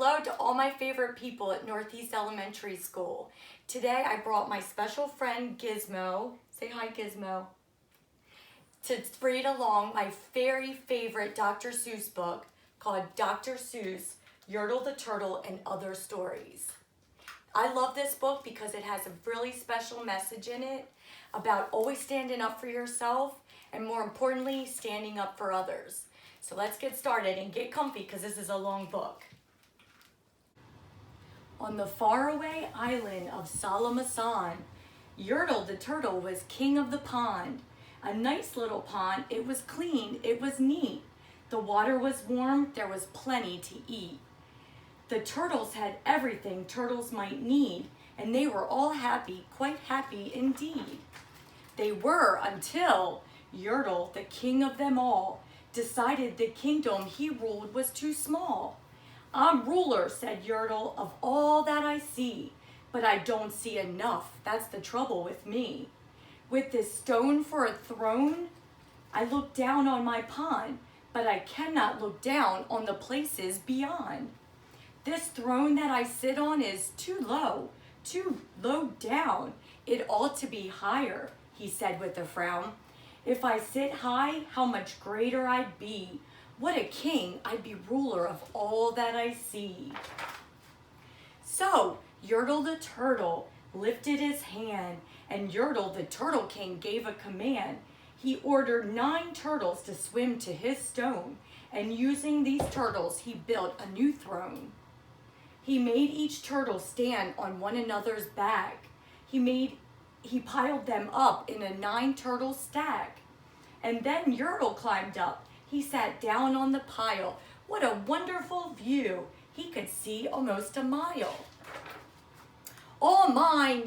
hello to all my favorite people at Northeast Elementary School. Today I brought my special friend Gizmo, say hi Gizmo, to read along my very favorite Dr. Seuss book called Dr. Seuss, Yurtle the Turtle and Other Stories. I love this book because it has a really special message in it about always standing up for yourself and, more importantly, standing up for others. So let's get started and get comfy because this is a long book. On the faraway island of Salamasan, Yurtle the turtle was king of the pond. A nice little pond, it was clean, it was neat. The water was warm, there was plenty to eat. The turtles had everything turtles might need, and they were all happy, quite happy indeed. They were until Yurtle, the king of them all, decided the kingdom he ruled was too small. I'm ruler, said Yurtle, of all that I see, but I don't see enough. That's the trouble with me. With this stone for a throne, I look down on my pond, but I cannot look down on the places beyond. This throne that I sit on is too low down. It ought to be higher, he said with a frown. If I sit high, how much greater I'd be. What a king, I'd be ruler of all that I see. So Yurtle the turtle lifted his hand, and Yurtle the turtle king gave a command. He ordered 9 turtles to swim to his stone, and using these turtles he built a new throne. He made each turtle stand on one another's back. He piled them up in a 9 turtle stack. And then Yurtle climbed up. He sat down on the pile. What a wonderful view. He could see almost a mile. All mine,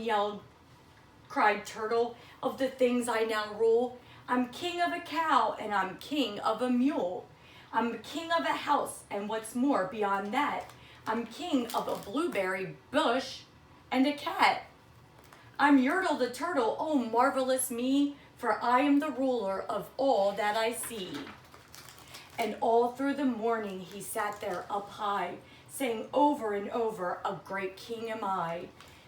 cried Turtle, of the things I now rule. I'm king of a cow and I'm king of a mule. I'm king of a house, and what's more beyond that, I'm king of a blueberry bush and a cat. I'm Yurtle the turtle, oh marvelous me, for I am the ruler of all that I see. And all through the morning he sat there up high, saying over and over, a great king am I.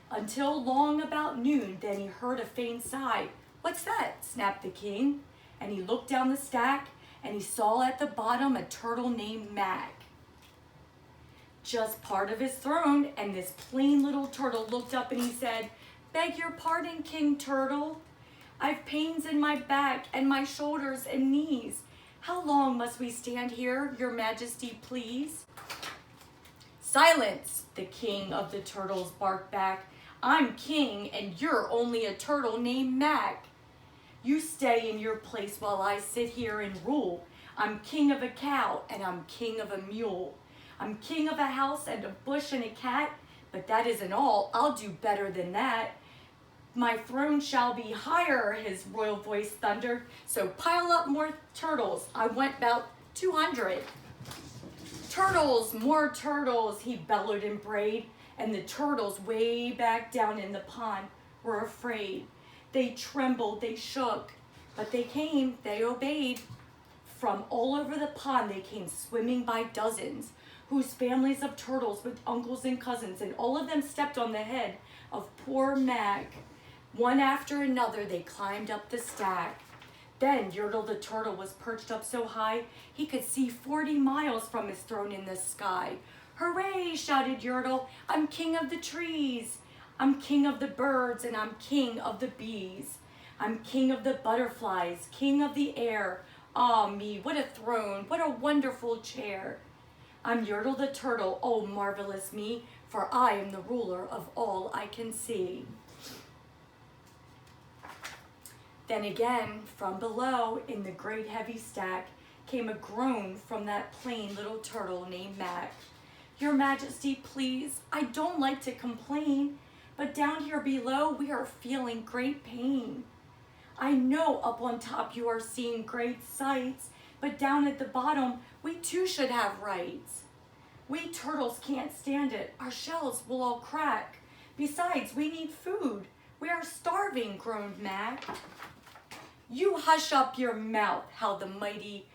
Until long about noon, then he heard a faint sigh. What's that? Snapped the king. And he looked down the stack, and he saw at the bottom a turtle named Mac. Just part of his throne, and this plain little turtle looked up and he said, beg your pardon, King Turtle. I've pains in my back and my shoulders and knees. How long must we stand here, your majesty, please? Silence, the king of the turtles barked back. I'm king and you're only a turtle named Mac. You stay in your place while I sit here and rule. I'm king of a cow and I'm king of a mule. I'm king of a house and a bush and a cat, but that isn't all. I'll do better than that. My throne shall be higher, his royal voice thundered, so pile up more turtles. I want about 200. Turtles, more turtles, he bellowed and brayed, and the turtles way back down in the pond were afraid. They trembled, they shook, but they came, they obeyed. From all over the pond they came swimming by dozens, whose families of turtles with uncles and cousins, and all of them stepped on the head of poor Mac. One after another, they climbed up the stack. Then Yurtle the turtle was perched up so high, he could see 40 miles from his throne in the sky. Hooray, shouted Yurtle, I'm king of the trees. I'm king of the birds, and I'm king of the bees. I'm king of the butterflies, king of the air. Ah me, what a throne, what a wonderful chair. I'm Yurtle the turtle, oh marvelous me, for I am the ruler of all I can see. Then again, from below, in the great heavy stack, came a groan from that plain little turtle named Mac. Your Majesty, please, I don't like to complain, but down here below, we are feeling great pain. I know up on top you are seeing great sights, but down at the bottom, we too should have rights. We turtles can't stand it. Our shells will all crack. Besides, we need food. We are starving, groaned Mac. You hush up your mouth, howled the mighty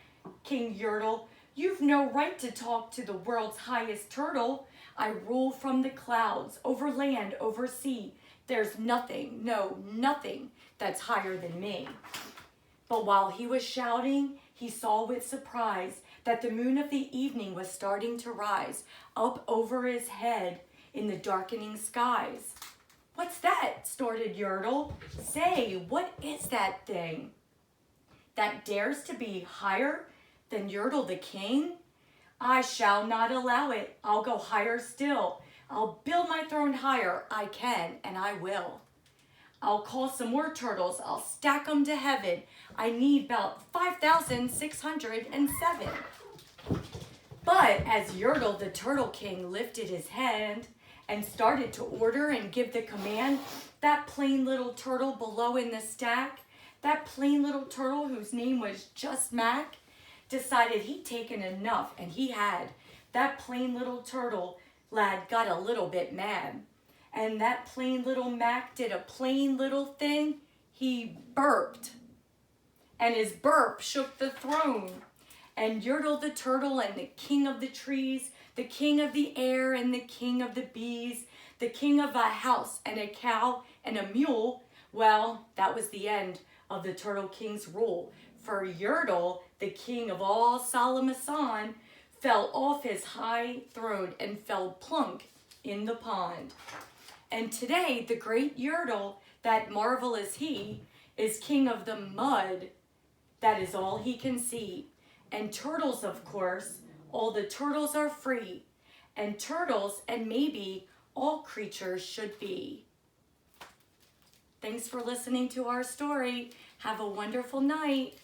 King Yurtle. You've no right to talk to the world's highest turtle. I rule from the clouds, over land, over sea. There's nothing, no, nothing that's higher than me. But while he was shouting, he saw with surprise that the moon of the evening was starting to rise up over his head in the darkening skies. "What's that?" snorted Yurtle. "Say, what is that thing that dares to be higher than Yurtle the king? I shall not allow it. I'll go higher still. I'll build my throne higher. I can, and I will. I'll call some more turtles. I'll stack them to heaven. I need about 5,607. But as Yurtle the Turtle King lifted his hand and started to order and give the command, that plain little turtle below in the stack, that plain little turtle whose name was just Mac, decided he'd taken enough, and he had. That plain little turtle lad got a little bit mad. And that plain little Mac did a plain little thing. He burped. And his burp shook the throne. And Yurtle the turtle and the king of the trees, the king of the air and the king of the bees, the king of a house and a cow and a mule, well, that was the end of the Turtle King's rule. For Yurtle, the king of all Salamasan, fell off his high throne and fell plunk in the pond. And today, the great Yurtle, that marvelous he, is king of the mud. That is all he can see. And turtles, of course, all the turtles are free. And turtles, and maybe all creatures should be. Thanks for listening to our story. Have a wonderful night.